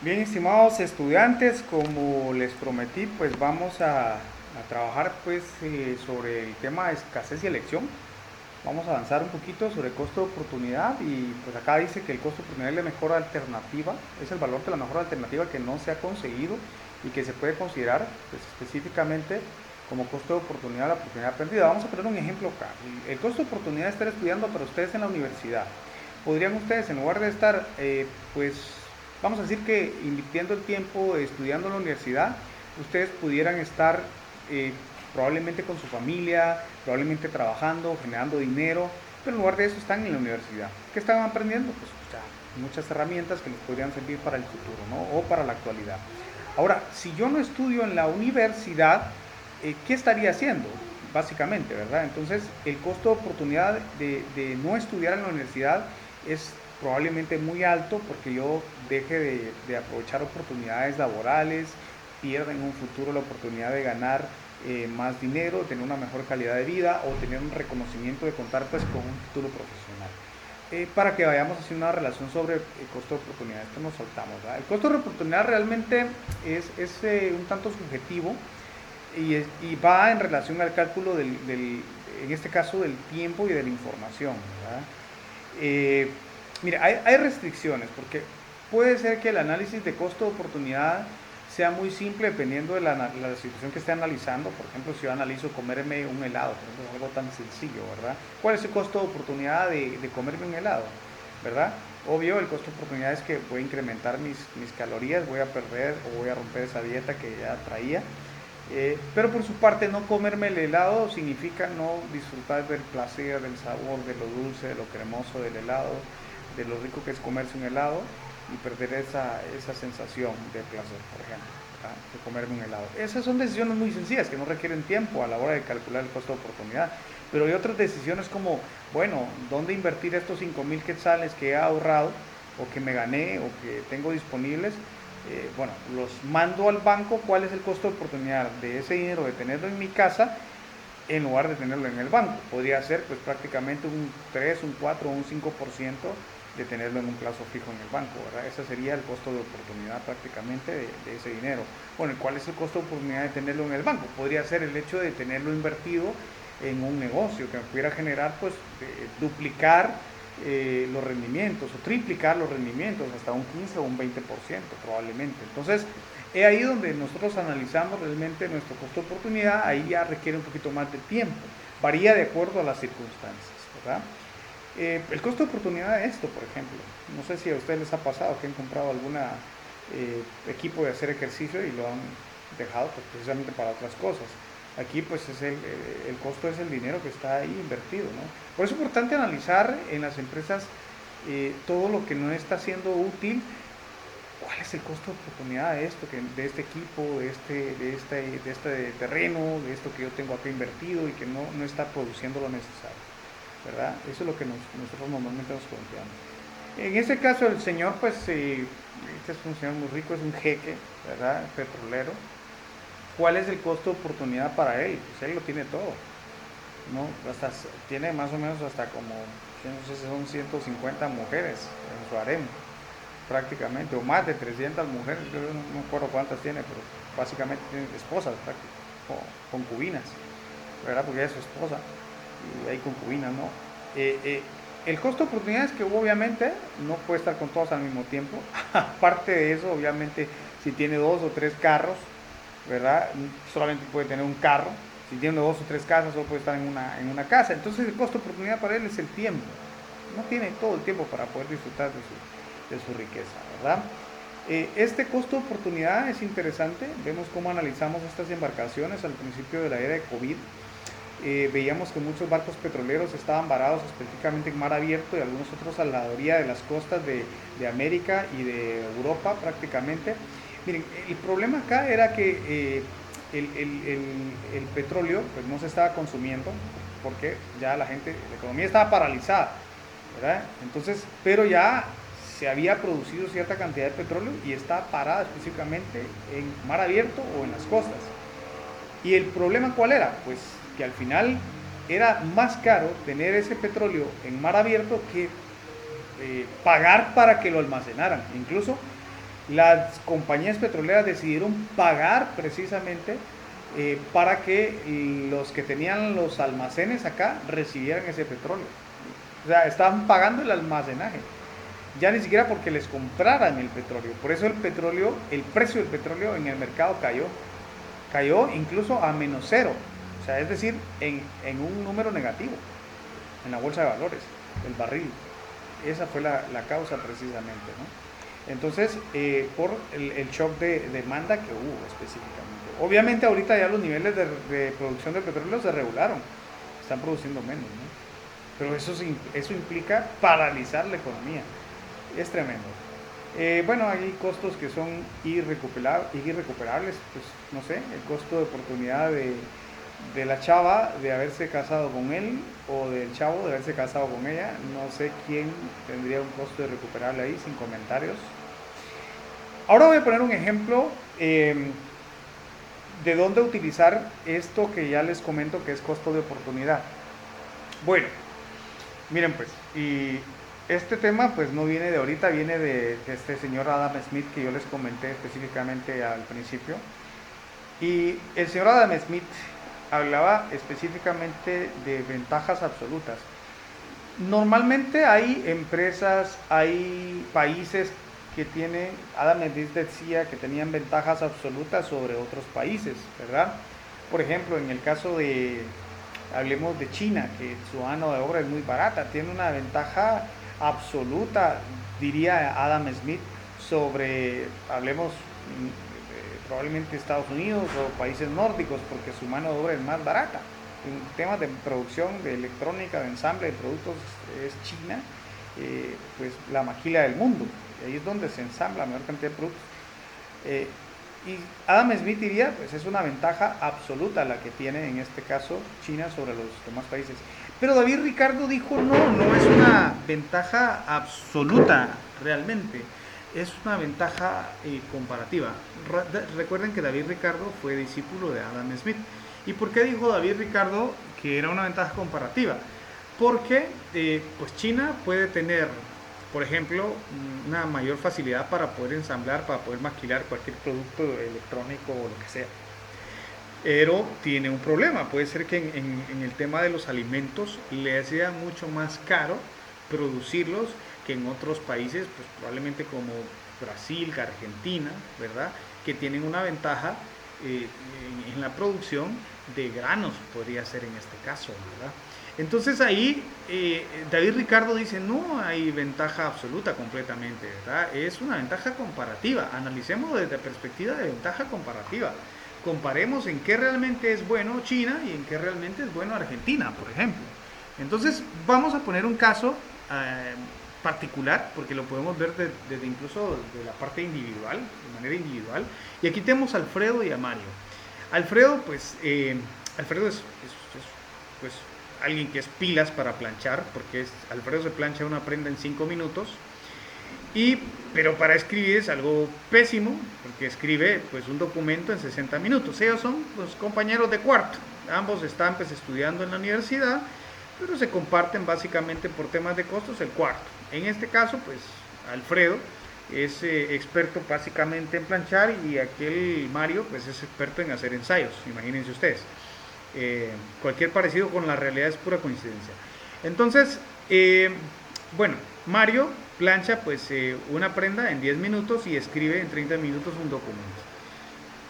Bien, estimados estudiantes, como les prometí, pues vamos a trabajar sobre el tema de escasez y elección. Vamos a avanzar un poquito sobre costo de oportunidad y pues acá dice que el costo de oportunidad es la mejor alternativa, es el valor de la mejor alternativa que no se ha conseguido y que se puede considerar pues, específicamente como costo de oportunidad, la oportunidad perdida. Vamos a poner un ejemplo acá. El costo de oportunidad de estar estudiando para ustedes en la universidad. Podrían ustedes, en lugar de estar, pues, vamos a decir que invirtiendo el tiempo estudiando en la universidad, ustedes pudieran estar eh, probablemente con su familia, probablemente trabajando, generando dinero, pero en lugar de eso están en la universidad. ¿Qué están aprendiendo? Pues ya, muchas herramientas que les podrían servir para el futuro, ¿no? O para la actualidad. Ahora, si yo no estudio en la universidad, ¿qué estaría haciendo? Básicamente, ¿verdad? Entonces, el costo de oportunidad de no estudiar en la universidad es probablemente muy alto porque yo deje de aprovechar oportunidades laborales, pierda en un futuro la oportunidad de ganar más dinero, tener una mejor calidad de vida o tener un reconocimiento de contar pues con un título profesional. Para que vayamos haciendo una relación sobre el costo de oportunidad, esto nos saltamos, ¿verdad? El costo de oportunidad realmente es un tanto subjetivo y va en relación al cálculo en este caso, del tiempo y de la información, ¿verdad? Eh, Mira, hay restricciones porque puede ser que el análisis de costo de oportunidad sea muy simple dependiendo de la situación que esté analizando. Por ejemplo, si yo analizo comerme un helado, por ejemplo, algo tan sencillo, ¿verdad? ¿Cuál es el costo de oportunidad de comerme un helado? ¿Verdad? Obvio, el costo de oportunidad es que voy a incrementar mis calorías, voy a perder o voy a romper esa dieta que ya traía. Pero por su parte, no comerme el helado significa no disfrutar del placer, del sabor, de lo dulce, de lo cremoso del helado, de lo rico que es comerse un helado y perder esa sensación de placer, por ejemplo, ¿verdad? De comerme un helado. Esas son decisiones muy sencillas que no requieren tiempo a la hora de calcular el costo de oportunidad. Pero hay otras decisiones como, bueno, ¿dónde invertir estos 5,000 quetzales que he ahorrado o que me gané o que tengo disponibles? Bueno, los mando al banco. ¿Cuál es el costo de oportunidad de ese dinero de tenerlo en mi casa en lugar de tenerlo en el banco? Podría ser pues prácticamente un 3, un 4 o un 5% de tenerlo en un plazo fijo en el banco, ¿verdad? Ese sería el costo de oportunidad prácticamente de ese dinero. Bueno, ¿y cuál es el costo de oportunidad de tenerlo en el banco? Podría ser el hecho de tenerlo invertido en un negocio que me pudiera generar pues duplicar los rendimientos o triplicar los rendimientos hasta un 15 o un 20% probablemente. Entonces, es ahí donde nosotros analizamos realmente nuestro costo de oportunidad. Ahí ya requiere un poquito más de tiempo, varía de acuerdo a las circunstancias, ¿verdad? El costo de oportunidad de esto, por ejemplo, no sé si a ustedes les ha pasado que han comprado algún equipo de hacer ejercicio y lo han dejado pues, precisamente para otras cosas. Aquí pues el costo es el dinero que está ahí invertido, ¿no? Por eso es importante analizar en las empresas todo lo que no está siendo útil. ¿Cuál es el costo de oportunidad de esto, de este equipo, de este terreno, de esto que yo tengo acá invertido y que no está produciendo lo necesario? ¿Verdad? Eso es lo que nosotros normalmente nos planteamos. En este caso el señor, pues, este es un señor muy rico, es un jeque, ¿verdad? Petrolero. ¿Cuál es el costo de oportunidad para él? Pues él lo tiene todo, ¿no? Hasta tiene más o menos hasta como, no sé si son 150 mujeres en su harem, prácticamente, o más de 300 mujeres, yo no me acuerdo cuántas tiene, pero básicamente tiene esposas, o concubinas, ¿verdad? Porque ella es su esposa y hay concubinas, ¿no? Eh, eh, el costo de oportunidad es que obviamente no puede estar con todos al mismo tiempo. Aparte de eso, obviamente, si tiene dos o tres carros, ¿verdad? Solamente puede tener un carro. Si tiene dos o tres casas, solo puede estar en una casa. Entonces, el costo de oportunidad para él es el tiempo. No tiene todo el tiempo para poder disfrutar de su riqueza, ¿verdad? Este costo de oportunidad es interesante. Vemos cómo analizamos estas embarcaciones al principio de la era de COVID. Veíamos que muchos barcos petroleros estaban varados específicamente en mar abierto y algunos otros a la orilla de las costas de América y de Europa prácticamente. Miren, el problema acá era que el petróleo pues, no se estaba consumiendo porque ya la economía estaba paralizada, ¿verdad? Entonces, pero ya se había producido cierta cantidad de petróleo y está parada específicamente en mar abierto o en las costas. ¿Y el problema cuál era? Pues que al final era más caro tener ese petróleo en mar abierto que pagar para que lo almacenaran. Incluso las compañías petroleras decidieron pagar precisamente para que los que tenían los almacenes acá recibieran ese petróleo. O sea, estaban pagando el almacenaje, ya ni siquiera porque les compraran el petróleo. Por eso el petróleo, el precio del petróleo en el mercado cayó incluso a -0. O sea, es decir, en un número negativo en la bolsa de valores, el barril. Esa fue la causa precisamente, ¿no? Entonces, por el shock de demanda que hubo específicamente. Obviamente ahorita ya los niveles de producción de petróleo se regularon, están produciendo menos, ¿no? Pero eso implica paralizar la economía. Es tremendo. Bueno, hay costos que son irrecuperables, pues no sé, el costo de oportunidad de la chava de haberse casado con él o del chavo de haberse casado con ella. No sé quién tendría un costo irrecuperable ahí, sin comentarios. Ahora voy a poner un ejemplo de dónde utilizar esto que ya les comento que es costo de oportunidad. Bueno, miren pues, y este tema pues no viene de ahorita, viene de este señor Adam Smith que yo les comenté específicamente al principio. Y el señor Adam Smith hablaba específicamente de ventajas absolutas. Normalmente hay empresas, hay países que tienen, Adam Smith decía que tenían ventajas absolutas sobre otros países, ¿verdad? Por ejemplo, en el caso de, hablemos de China, que su mano de obra es muy barata, tiene una ventaja absoluta, diría Adam Smith, sobre, hablemos probablemente Estados Unidos o países nórdicos, porque su mano de obra es más barata. En temas de producción de electrónica, de ensamble de productos, es China, pues la maquila del mundo. Y ahí es donde se ensambla la mayor cantidad de productos. Y Adam Smith diría, pues es una ventaja absoluta la que tiene en este caso China sobre los demás países. Pero David Ricardo dijo, no es una ventaja absoluta realmente, es una ventaja comparativa. Recuerden que David Ricardo fue discípulo de Adam Smith. ¿Y por qué dijo David Ricardo que era una ventaja comparativa? Porque pues China puede tener, por ejemplo, una mayor facilidad para poder ensamblar, para poder maquilar cualquier producto electrónico o lo que sea. Pero tiene un problema, puede ser que en el tema de los alimentos le sea mucho más caro producirlos que en otros países, pues probablemente como Brasil, Argentina, ¿verdad? Que tienen una ventaja en la producción de granos, podría ser en este caso, ¿verdad? Entonces ahí David Ricardo dice, no hay ventaja absoluta completamente, ¿verdad? Es una ventaja comparativa, analicemos desde la perspectiva de ventaja comparativa. Comparemos en qué realmente es bueno China y en qué realmente es bueno Argentina, por ejemplo. Entonces vamos a poner un caso particular, porque lo podemos ver desde incluso de la parte individual, de manera individual. Y aquí tenemos a Alfredo y a Mario. Alfredo, pues, Alfredo es pues, alguien que es pilas para planchar, porque Alfredo se plancha una prenda en 5 minutos. Pero para escribir es algo pésimo, porque escribe pues un documento en 60 minutos. Ellos son los compañeros de cuarto, ambos están pues estudiando en la universidad, pero se comparten básicamente por temas de costos el cuarto. En este caso pues Alfredo es experto básicamente en planchar y aquel Mario pues es experto en hacer ensayos, imagínense ustedes. Cualquier parecido con la realidad es pura coincidencia. Entonces, bueno, Mario plancha pues una prenda en 10 minutos y escribe en 30 minutos un documento.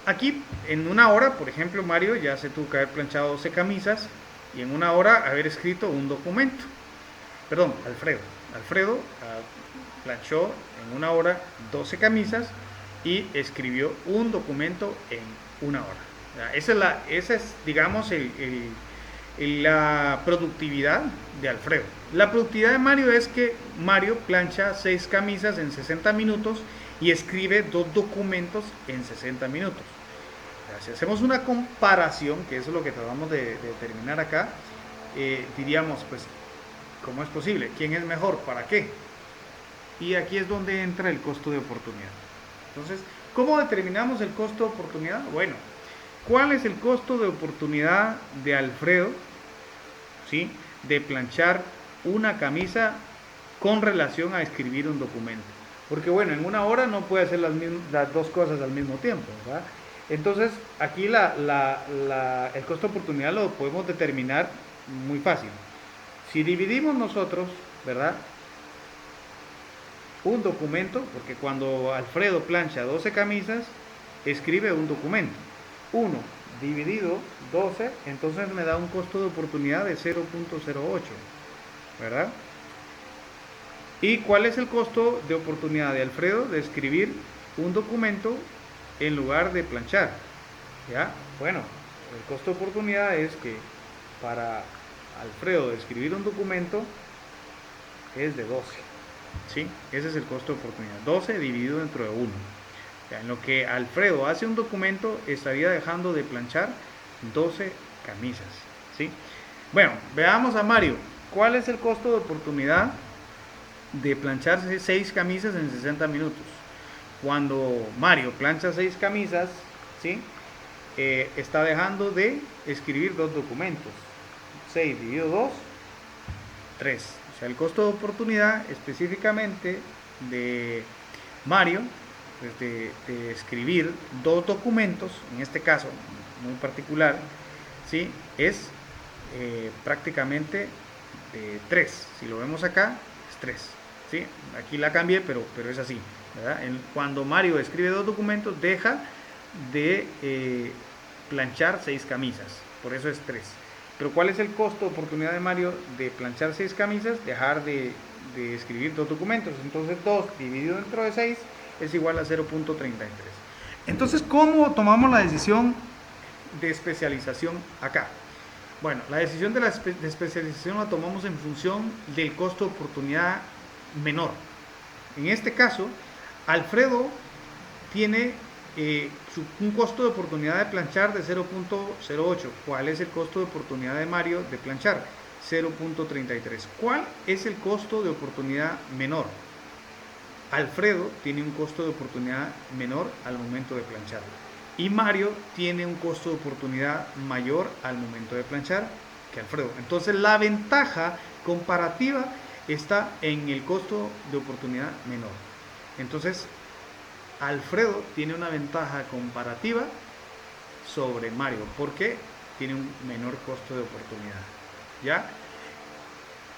Aquí en una hora, por ejemplo, Mario ya se tuvo que haber planchado 12 camisas y en una hora haber escrito un documento. Perdón, Alfredo planchó en una hora 12 camisas y escribió un documento en una hora. Esa es digamos, la productividad de Alfredo. La productividad de Mario es que Mario plancha 6 camisas en 60 minutos y escribe 2 documentos en 60 minutos. Si hacemos una comparación, que eso es lo que tratamos de determinar acá, diríamos, pues, ¿cómo es posible? ¿Quién es mejor? ¿Para qué? Y aquí es donde entra el costo de oportunidad. Entonces, ¿cómo determinamos el costo de oportunidad? Bueno, ¿cuál es el costo de oportunidad de Alfredo, ¿sí?, de planchar una camisa con relación a escribir un documento? Porque bueno, en una hora no puede hacer las dos cosas al mismo tiempo, ¿verdad? Entonces, aquí el costo de oportunidad lo podemos determinar muy fácil. Si dividimos nosotros, ¿verdad? Un documento, porque cuando Alfredo plancha 12 camisas, escribe un documento. 1 dividido 12, entonces me da un costo de oportunidad de 0.08, ¿verdad? ¿Y cuál es el costo de oportunidad de Alfredo de escribir un documento en lugar de planchar? ¿Ya? Bueno, el costo de oportunidad es que para Alfredo de escribir un documento es de 12. ¿Sí? Ese es el costo de oportunidad. 12 dividido dentro de 1. O sea, en lo que Alfredo hace un documento, estaría dejando de planchar 12 camisas. ¿Sí? Bueno, veamos a Mario. ¿Cuál es el costo de oportunidad de planchar 6 camisas en 60 minutos? Cuando Mario plancha 6 camisas, ¿sí? Está dejando de escribir 2 documentos. 6 dividido 2, 3. O sea, el costo de oportunidad específicamente de Mario, pues de escribir 2 documentos, en este caso muy particular, ¿sí? Es prácticamente 3. Si lo vemos acá, es 3. ¿Sí? Aquí la cambié, pero es así, ¿verdad? Cuando Mario escribe 2 documentos, deja de planchar 6 camisas, por eso es 3. Pero ¿cuál es el costo de oportunidad de Mario de planchar 6 camisas? Dejar de escribir 2 documentos. Entonces 2 dividido dentro de 6 es igual a 0.33. Entonces, ¿cómo tomamos la decisión de especialización acá? Bueno, la decisión de especialización la tomamos en función del costo de oportunidad menor. En este caso, Alfredo tiene un costo de oportunidad de planchar de 0.08. ¿Cuál es el costo de oportunidad de Mario de planchar? 0.33. ¿Cuál es el costo de oportunidad menor? Alfredo tiene un costo de oportunidad menor al momento de planchar. Y Mario tiene un costo de oportunidad mayor al momento de planchar que Alfredo. Entonces la ventaja comparativa está en el costo de oportunidad menor. Entonces Alfredo tiene una ventaja comparativa sobre Mario porque tiene un menor costo de oportunidad, ¿ya?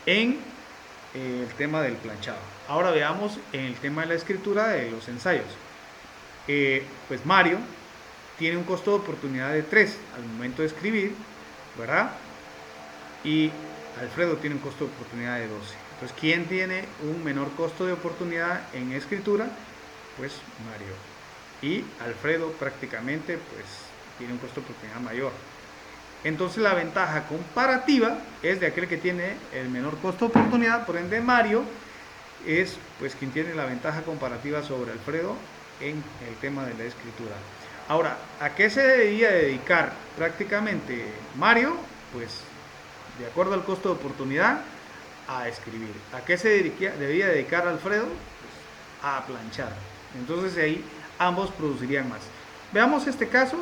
En el tema del planchado. Ahora veamos en el tema de la escritura de los ensayos. Pues Mario tiene un costo de oportunidad de 3 al momento de escribir, ¿verdad? Y Alfredo tiene un costo de oportunidad de 12. Entonces, ¿quién tiene un menor costo de oportunidad en escritura? Pues Mario. Y Alfredo prácticamente pues tiene un costo de oportunidad mayor. Entonces la ventaja comparativa es de aquel que tiene el menor costo de oportunidad, por ende Mario es pues quien tiene la ventaja comparativa sobre Alfredo en el tema de la escritura. Ahora, ¿a qué se debería dedicar prácticamente Mario? Pues de acuerdo al costo de oportunidad, a escribir. ¿A qué se debía dedicar Alfredo? Pues a planchar. Entonces ahí ambos producirían más. Veamos este caso.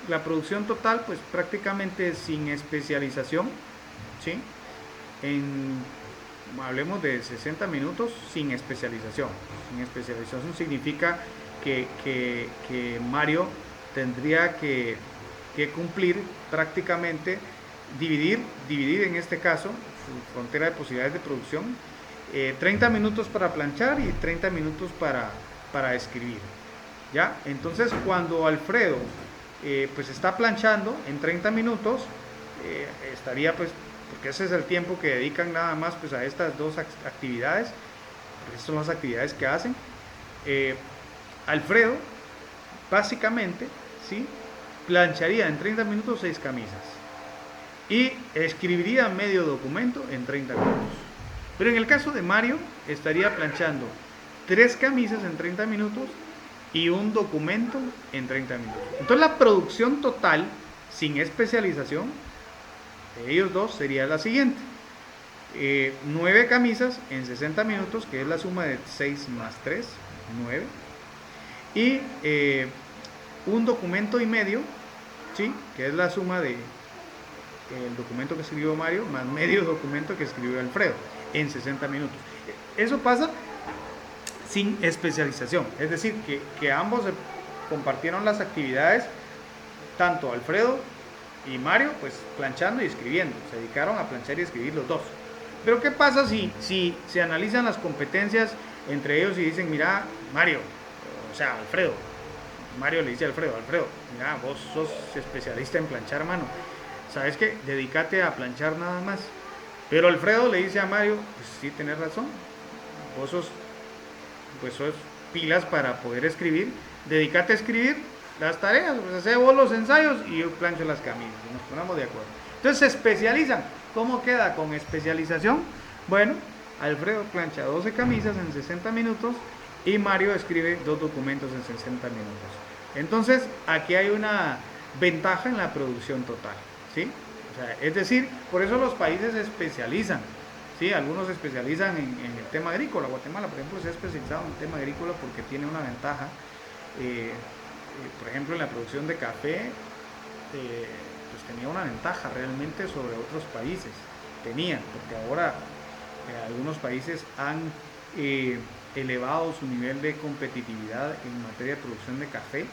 La producción total pues prácticamente sin especialización, ¿sí? Hablemos de 60 minutos sin especialización. Sin especialización significa que Mario tendría que cumplir prácticamente, dividir en este caso su frontera de posibilidades de producción, 30 minutos para planchar y 30 minutos para escribir, ¿ya? Entonces cuando Alfredo pues está planchando en 30 minutos, estaría pues, porque ese es el tiempo que dedican nada más pues a estas dos actividades, porque esas son las actividades que hacen. Alfredo básicamente, ¿sí?, plancharía en 30 minutos 6 camisas y escribiría medio documento en 30 minutos. Pero en el caso de Mario, estaría planchando 3 camisas en 30 minutos y un documento en 30 minutos. Entonces la producción total, sin especialización, de ellos dos sería la siguiente. 9 camisas en 60 minutos, que es la suma de 6 más 3, 9. Y un documento y medio, ¿sí?, que es la suma de el documento que escribió Mario más medio documento que escribió Alfredo en 60 minutos. Eso pasa sin especialización. Es decir, que ambos compartieron las actividades, tanto Alfredo y Mario, pues planchando y escribiendo. Se dedicaron a planchar y escribir los dos. Pero ¿qué pasa si se analizan las competencias entre ellos y dicen, mira, Mario, o sea, Alfredo, Mario le dice a Alfredo, mira, vos sos especialista en planchar mano, ¿sabes qué? Dedícate a planchar nada más. Pero Alfredo le dice a Mario, pues sí, tenés razón, vos sos pilas para poder escribir, dedícate a escribir las tareas, pues hace vos los ensayos y yo plancho las camisas, y nos ponemos de acuerdo. Entonces se especializan. ¿Cómo queda con especialización? Bueno, Alfredo plancha 12 camisas en 60 minutos y Mario escribe 2 documentos en 60 minutos. Entonces, aquí hay una ventaja en la producción total, ¿sí? O sea, es decir, por eso los países se especializan, ¿sí? Algunos se especializan en el tema agrícola. Guatemala, por ejemplo, se ha especializado en el tema agrícola porque tiene una ventaja. Por ejemplo, en la producción de café, pues tenía una ventaja realmente sobre otros países. Porque ahora algunos países han elevado su nivel de competitividad en materia de producción de café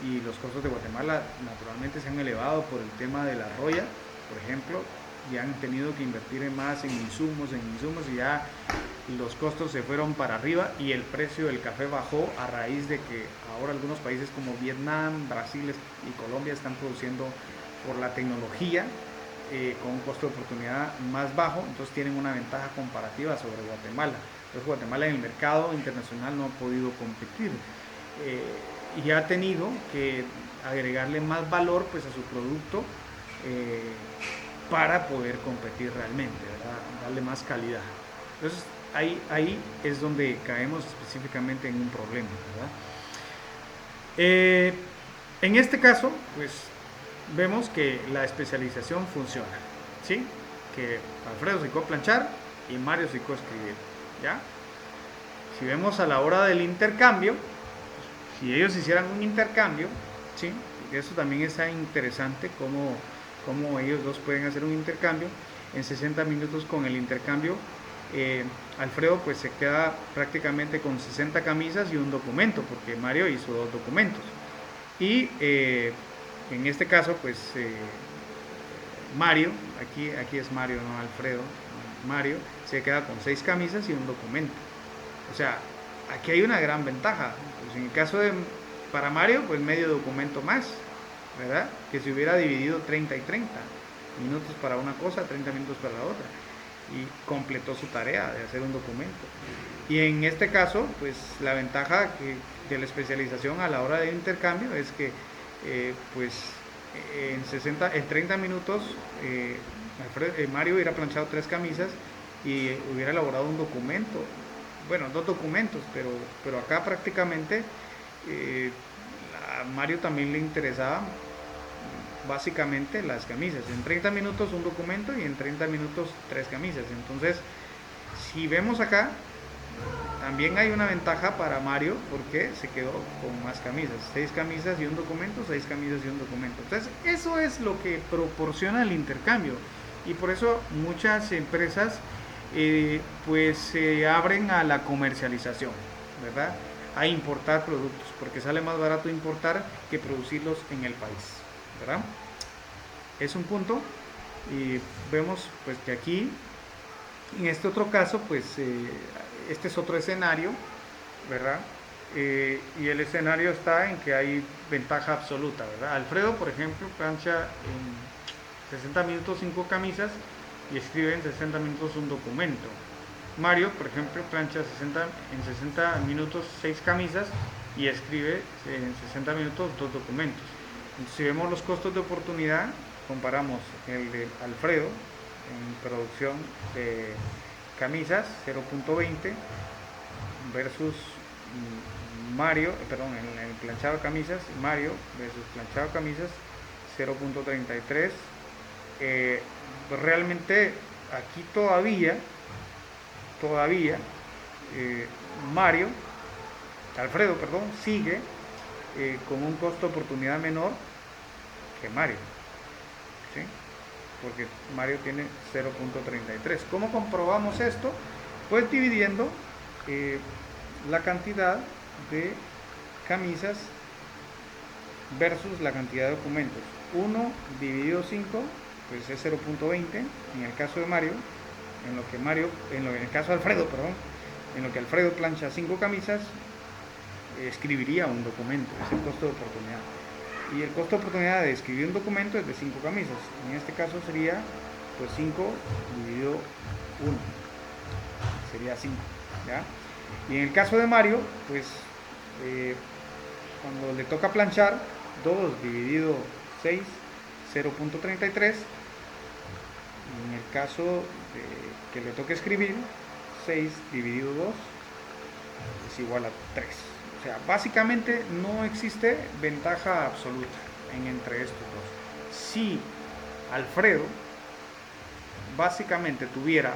y los costos de Guatemala naturalmente se han elevado por el tema de la roya, por ejemplo, y han tenido que invertir más en insumos y ya los costos se fueron para arriba y el precio del café bajó a raíz de que ahora algunos países como Vietnam, Brasil y Colombia están produciendo por la tecnología con un costo de oportunidad más bajo, entonces tienen una ventaja comparativa sobre Guatemala. Entonces Guatemala en el mercado internacional no ha podido competir y ha tenido que agregarle más valor pues a su producto para poder competir realmente, ¿verdad? Darle más calidad. Entonces ahí es donde caemos específicamente en un problema, ¿verdad? En este caso, pues vemos que la especialización funciona, ¿sí? Que Alfredo se dedicó a planchar y Mario se dedicó a escribir, ¿ya? Si vemos a la hora del intercambio, si ellos hicieran un intercambio, ¿sí? Eso también está interesante, cómo ellos dos pueden hacer un intercambio. En 60 minutos con el intercambio, Alfredo pues se queda prácticamente con 60 camisas y un documento, porque Mario hizo 2 documentos. Y en este caso, pues Mario, aquí es Mario, no Alfredo, Mario se queda con 6 camisas y un documento. O sea, aquí hay una gran ventaja. Pues en el caso para Mario, pues medio documento más, ¿verdad? Que se hubiera dividido 30 y 30 minutos para una cosa, 30 minutos para la otra. Y completó su tarea de hacer un documento. Y en este caso, pues la ventaja de la especialización a la hora del intercambio es que pues en 30 minutos Mario hubiera planchado 3 camisas y hubiera elaborado un documento, bueno, 2 documentos, pero acá prácticamente a Mario también le interesaba básicamente las camisas. En 30 minutos un documento y en 30 minutos 3 camisas. Entonces, si vemos acá, también hay una ventaja para Mario porque se quedó con más camisas. 6 camisas y un documento, 6 camisas y un documento. Entonces, eso es lo que proporciona el intercambio. Y por eso muchas empresas pues se abren a la comercialización, ¿verdad? A importar productos, porque sale más barato importar que producirlos en el país, ¿verdad? Es un punto. Y vemos pues que aquí, en este otro caso, pues este es otro escenario, ¿verdad? Y el escenario está en que hay ventaja absoluta, ¿verdad? Alfredo, por ejemplo, plancha en 60 minutos 5 camisas y escribe en 60 minutos un documento. Mario, por ejemplo, plancha en 60 minutos 6 camisas y escribe en 60 minutos 2 documentos. Entonces, si vemos los costos de oportunidad, comparamos el de Alfredo en producción de camisas 0.20 versus Mario, perdón, en el planchado de camisas, Mario versus planchado de camisas 0.33. Realmente aquí todavía Alfredo, perdón, sigue con un costo de oportunidad menor que Mario, ¿sí? Porque Mario tiene 0.33. ¿Cómo comprobamos esto? Pues dividiendo la cantidad de camisas versus la cantidad de documentos. 1 dividido 5 pues es 0.20 en el caso de Mario, en el caso de Alfredo, perdón, en lo que Alfredo plancha 5 camisas, escribiría un documento, es el costo de oportunidad. Y el costo de oportunidad de escribir un documento es de 5 camisas. En este caso sería pues 5 dividido 1, sería 5, ¿ya? Y en el caso de Mario, pues cuando le toca planchar, 2 dividido 6, 0.33. En el caso de que le toque escribir, 6 dividido 2 es igual a 3. O sea, básicamente no existe ventaja absoluta entre estos dos. Si Alfredo básicamente tuviera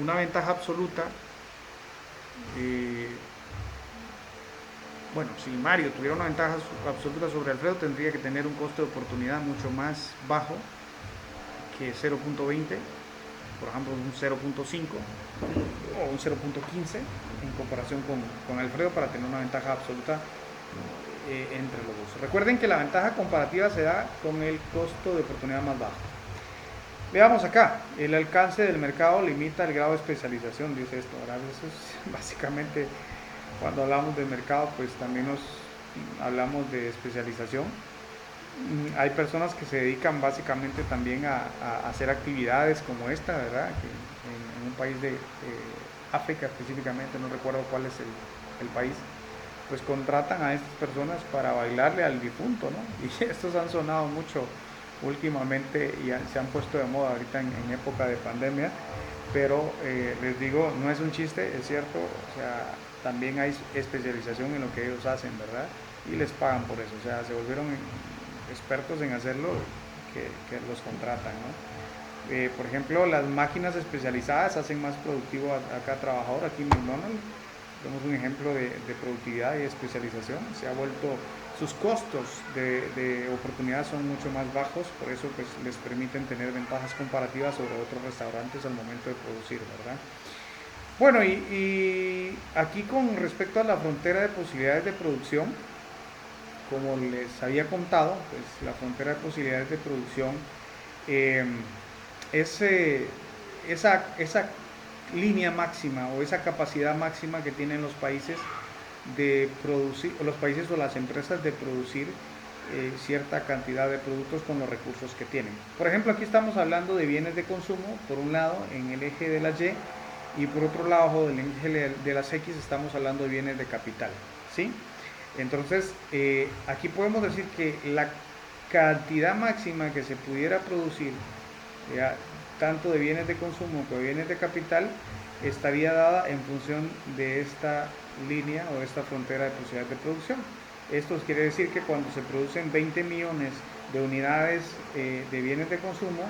una ventaja absoluta, bueno, si Mario tuviera una ventaja absoluta sobre Alfredo, tendría que tener un costo de oportunidad mucho más bajo que 0.20, por ejemplo un 0.5 o un 0.15 en comparación con Alfredo, para tener una ventaja absoluta entre los dos. Recuerden que la ventaja comparativa se da con el costo de oportunidad más bajo. Veamos acá, el alcance del mercado limita el grado de especialización, dice esto. Ahora, eso es básicamente, cuando hablamos de mercado, pues también hablamos de especialización. Hay personas que se dedican básicamente también a hacer actividades como esta, ¿verdad? Que en un país de África específicamente, no recuerdo cuál es el país, pues contratan a estas personas para bailarle al difunto, ¿no? Y estos han sonado mucho últimamente y se han puesto de moda ahorita en época de pandemia, pero les digo, no es un chiste, es cierto, o sea, también hay especialización en lo que ellos hacen, ¿verdad? Y les pagan por eso, o sea, se volvieron expertos en hacerlo, que los contratan, ¿no? Por ejemplo, las máquinas especializadas hacen más productivo a cada trabajador. Aquí en McDonald's tenemos un ejemplo de productividad y especialización. Se ha vuelto, sus costos de oportunidad son mucho más bajos, por eso pues les permiten tener ventajas comparativas sobre otros restaurantes al momento de producir, ¿verdad? Bueno, y aquí con respecto a la frontera de posibilidades de producción, como les había contado, pues la frontera de posibilidades de producción es esa línea máxima o esa capacidad máxima que tienen los países de producir, o los países o las empresas de producir cierta cantidad de productos con los recursos que tienen. Por ejemplo, aquí estamos hablando de bienes de consumo, por un lado en el eje de la Y por otro lado del eje de las X estamos hablando de bienes de capital, ¿sí? Entonces, aquí podemos decir que la cantidad máxima que se pudiera producir, tanto de bienes de consumo como de bienes de capital, estaría dada en función de esta línea o esta frontera de posibilidades de producción. Esto quiere decir que cuando se producen 20 millones de unidades de bienes de consumo,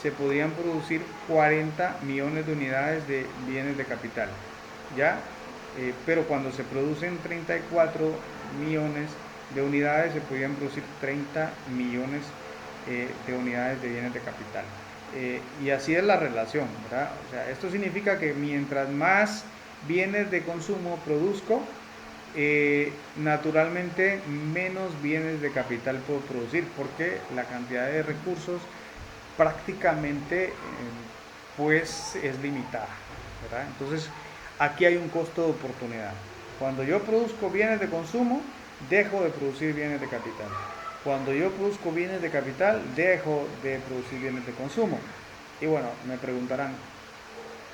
se podrían producir 40 millones de unidades de bienes de capital, ¿ya? Pero cuando se producen 34 millones de unidades, se podrían producir 30 millones de unidades de bienes de capital. Y así es la relación, ¿verdad? O sea, esto significa que mientras más bienes de consumo produzco, naturalmente menos bienes de capital puedo producir, porque la cantidad de recursos prácticamente pues es limitada, ¿verdad? Entonces aquí hay un costo de oportunidad. Cuando yo produzco bienes de consumo, dejo de producir bienes de capital. Cuando yo produzco bienes de capital, dejo de producir bienes de consumo. Y bueno, me preguntarán,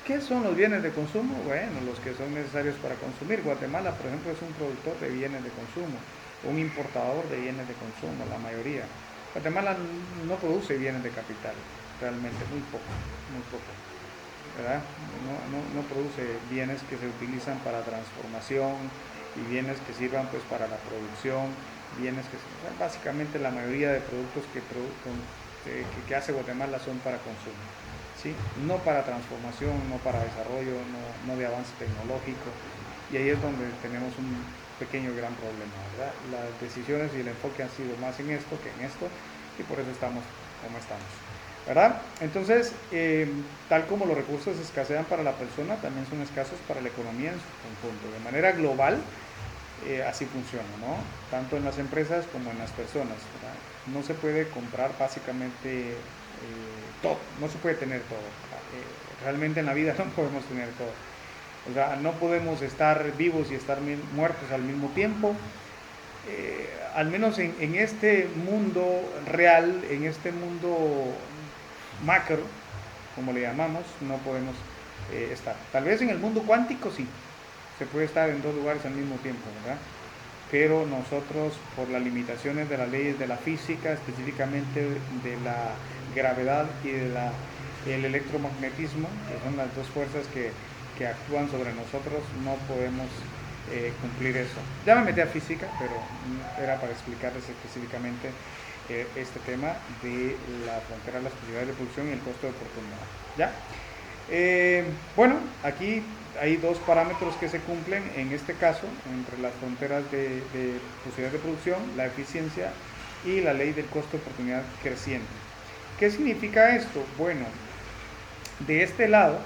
¿qué son los bienes de consumo? Bueno, los que son necesarios para consumir. Guatemala, por ejemplo, es un productor de bienes de consumo, un importador de bienes de consumo, la mayoría. Guatemala no produce bienes de capital, realmente, muy poco, ¿verdad? No produce bienes que se utilizan para transformación y bienes que sirvan pues para la producción, bienes que básicamente la mayoría de productos que hace Guatemala son para consumo, ¿sí? No para transformación, no para desarrollo, no de avance tecnológico, y ahí es donde tenemos un pequeño gran problema, ¿verdad? Las decisiones y el enfoque han sido más en esto que en esto, y por eso estamos como estamos. ¿verdad? Entonces, tal como los recursos escasean para la persona, también son escasos para la economía en su conjunto. De manera global, así funciona, ¿no? Tanto en las empresas como en las personas, ¿verdad? No se puede comprar básicamente todo, no se puede tener todo. Realmente en la vida no podemos tener todo. O sea, no podemos estar vivos y estar muertos al mismo tiempo. Al menos en este mundo real, en este mundo macro, como le llamamos, no podemos estar. Tal vez en el mundo cuántico sí, se puede estar en dos lugares al mismo tiempo, ¿verdad? Pero nosotros, por las limitaciones de las leyes de la física, específicamente de la gravedad y el electromagnetismo, que son las dos fuerzas que actúan sobre nosotros, no podemos cumplir eso. Ya me metí a física, pero era para explicarles específicamente este tema de la frontera de las posibilidades de producción y el costo de oportunidad. ¿Ya? Bueno, aquí hay dos parámetros que se cumplen en este caso entre las fronteras de posibilidades de producción, la eficiencia y la ley del costo de oportunidad creciente. ¿Qué significa esto? Bueno, de este lado,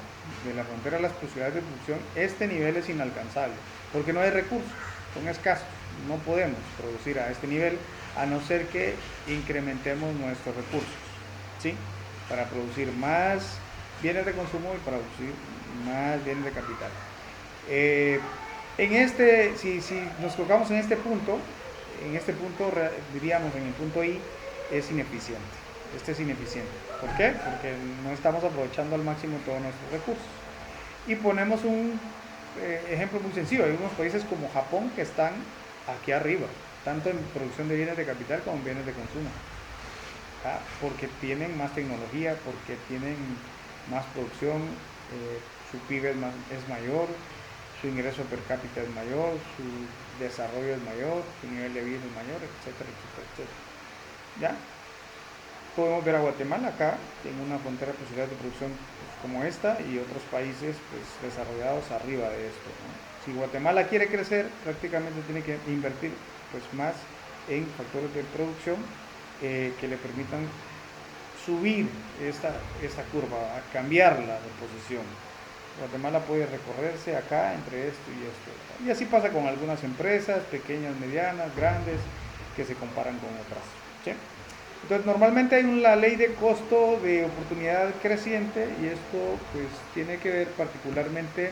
de la frontera de las posibilidades de producción, este nivel es inalcanzable porque no hay recursos, son escasos, no podemos producir a este nivel a no ser que incrementemos nuestros recursos, ¿sí? Para producir más bienes de consumo y para producir más bienes de capital. Si nos colocamos en este punto diríamos en el punto I, es ineficiente. Este es ineficiente. ¿Por qué? Porque no estamos aprovechando al máximo todos nuestros recursos. Y ponemos un ejemplo muy sencillo. Hay unos países como Japón que están aquí arriba, tanto en producción de bienes de capital como en bienes de consumo. Porque tienen más tecnología, porque tienen más producción, su PIB es mayor, su ingreso per cápita es mayor, su desarrollo es mayor, su nivel de vida es mayor, etcétera, etcétera, etcétera. ¿Ya? Podemos ver a Guatemala acá, en una frontera de posibilidades de producción pues, como esta y otros países pues, desarrollados arriba de esto, ¿no? Si Guatemala quiere crecer, prácticamente tiene que invertir pues, más en factores de producción que le permitan subir esta curva, a cambiarla de posición. Guatemala puede recorrerse acá entre esto y esto. Y así pasa con algunas empresas, pequeñas, medianas, grandes, que se comparan con otras. ¿Sí? Entonces, normalmente hay una ley de costo de oportunidad creciente y esto pues tiene que ver particularmente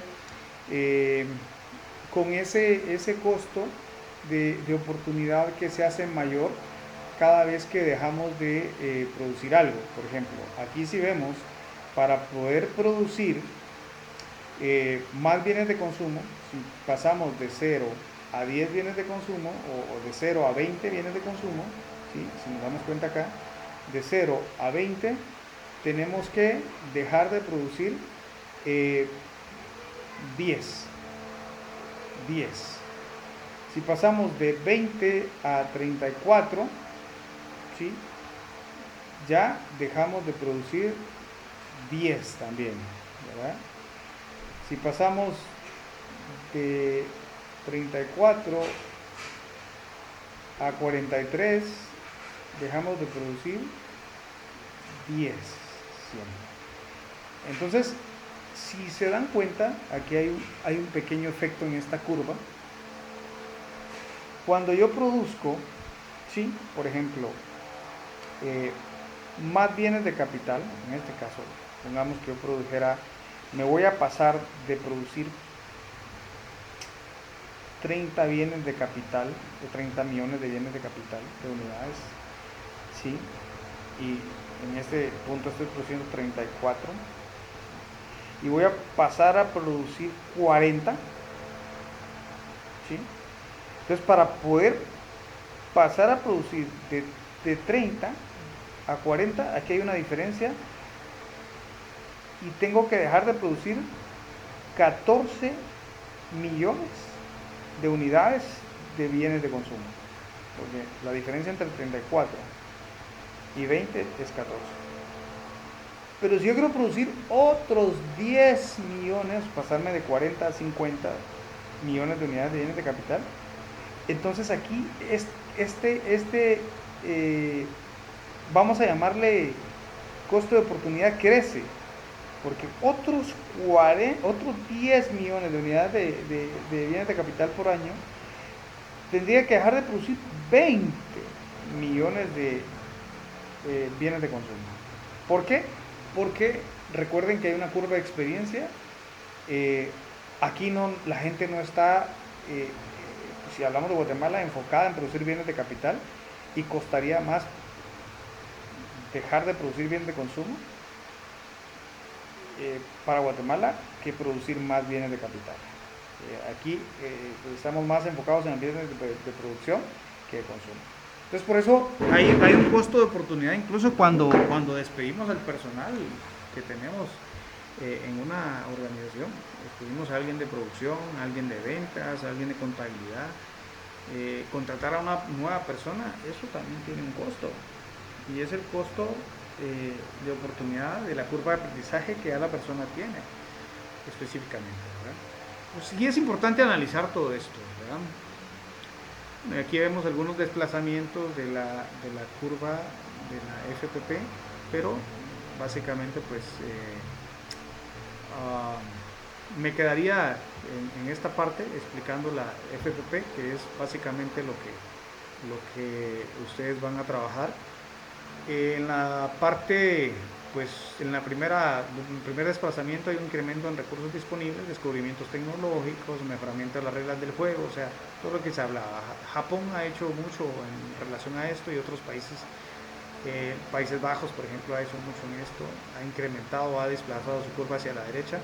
con ese costo de oportunidad que se hace mayor cada vez que dejamos de producir algo. Por ejemplo, aquí si vemos, para poder producir más bienes de consumo, si pasamos de 0 a 10 bienes de consumo o de 0 a 20 bienes de consumo, ¿sí? Si nos damos cuenta acá, de 0 a 20 tenemos que dejar de producir 10. Si pasamos de 20 a 34, ¿sí? Ya dejamos de producir 10 también, ¿verdad? Si pasamos de 34 a 43, dejamos de producir 10 siempre. Entonces, si se dan cuenta, aquí hay un pequeño efecto en esta curva. Cuando yo produzco, ¿sí? Por ejemplo, más bienes de capital, en este caso, pongamos que yo produjera, me voy a pasar de producir 30 bienes de capital, o 30 millones de bienes de capital, de unidades, ¿sí? Y en este punto estoy produciendo 34, y voy a pasar a producir 40, ¿sí? Entonces, para poder pasar a producir de 30 a 40, aquí hay una diferencia y tengo que dejar de producir 14 millones de unidades de bienes de consumo, porque la diferencia entre 34 y 20 es 14. Pero si yo quiero producir otros 10 millones, pasarme de 40 a 50 millones de unidades de bienes de capital, entonces aquí vamos a llamarle costo de oportunidad crece, porque otros 10 millones de unidades de bienes de capital por año tendría que dejar de producir 20 millones de bienes de consumo. ¿Por qué? Porque recuerden que hay una curva de experiencia. eh, Aquí no, la gente no está, si hablamos de Guatemala, enfocada en producir bienes de capital, y costaría más dejar de producir bienes de consumo para Guatemala que producir más bienes de capital. Aquí estamos más enfocados en bienes de producción que de consumo. Entonces por eso hay un costo de oportunidad, incluso cuando despedimos al personal que tenemos en una organización. Despedimos a alguien de producción, a alguien de ventas, a alguien de contabilidad. Contratar a una nueva persona, eso también tiene un costo, y es el costo de oportunidad de la curva de aprendizaje que ya la persona tiene específicamente, ¿verdad? Pues, y es importante analizar todo esto, ¿verdad? Aquí vemos algunos desplazamientos de la curva de la FPP, pero básicamente pues me quedaría en esta parte explicando la FPP, que es básicamente lo que ustedes van a trabajar. En la parte, pues en el primer desplazamiento hay un incremento en recursos disponibles, descubrimientos tecnológicos, mejoramiento de las reglas del juego, o sea, todo lo que se hablaba. Japón ha hecho mucho en relación a esto, y otros países, Países Bajos, por ejemplo, ha hecho mucho en esto, ha incrementado, ha desplazado su curva hacia la derecha.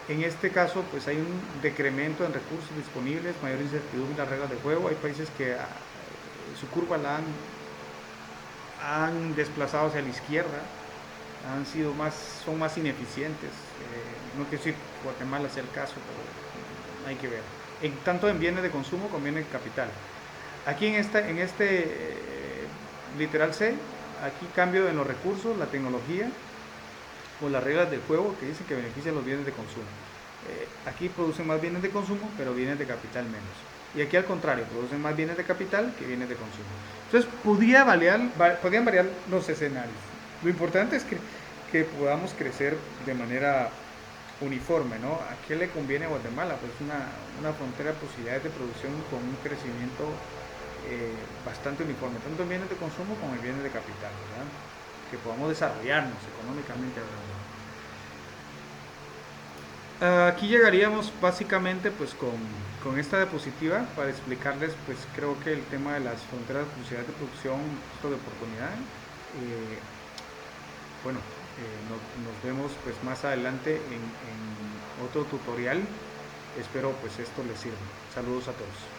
En este caso, pues hay un decremento en recursos disponibles, mayor incertidumbre en las reglas de juego. Hay países que su curva la han desplazado hacia la izquierda, son más ineficientes. No quiero decir que Guatemala sea el caso, pero hay que ver. Tanto en bienes de consumo como en bienes de capital. Aquí en este literal C, aquí cambio en los recursos, la tecnología o las reglas del juego que dicen que benefician los bienes de consumo. Aquí producen más bienes de consumo, pero bienes de capital menos. Y aquí al contrario, producen más bienes de capital que bienes de consumo. Entonces podrían variar los escenarios. Lo importante es que podamos crecer de manera uniforme, ¿no? ¿A qué le conviene a Guatemala? Pues una frontera de posibilidades de producción con un crecimiento bastante uniforme, tanto en bienes de consumo como en bienes de capital, ¿verdad? Que podamos desarrollarnos económicamente hablando. Aquí llegaríamos básicamente pues con esta diapositiva para explicarles, pues creo que el tema de las fronteras de posibilidades de producción, costo de oportunidad. Bueno, nos vemos pues más adelante en otro tutorial. Espero pues esto les sirva. Saludos a todos.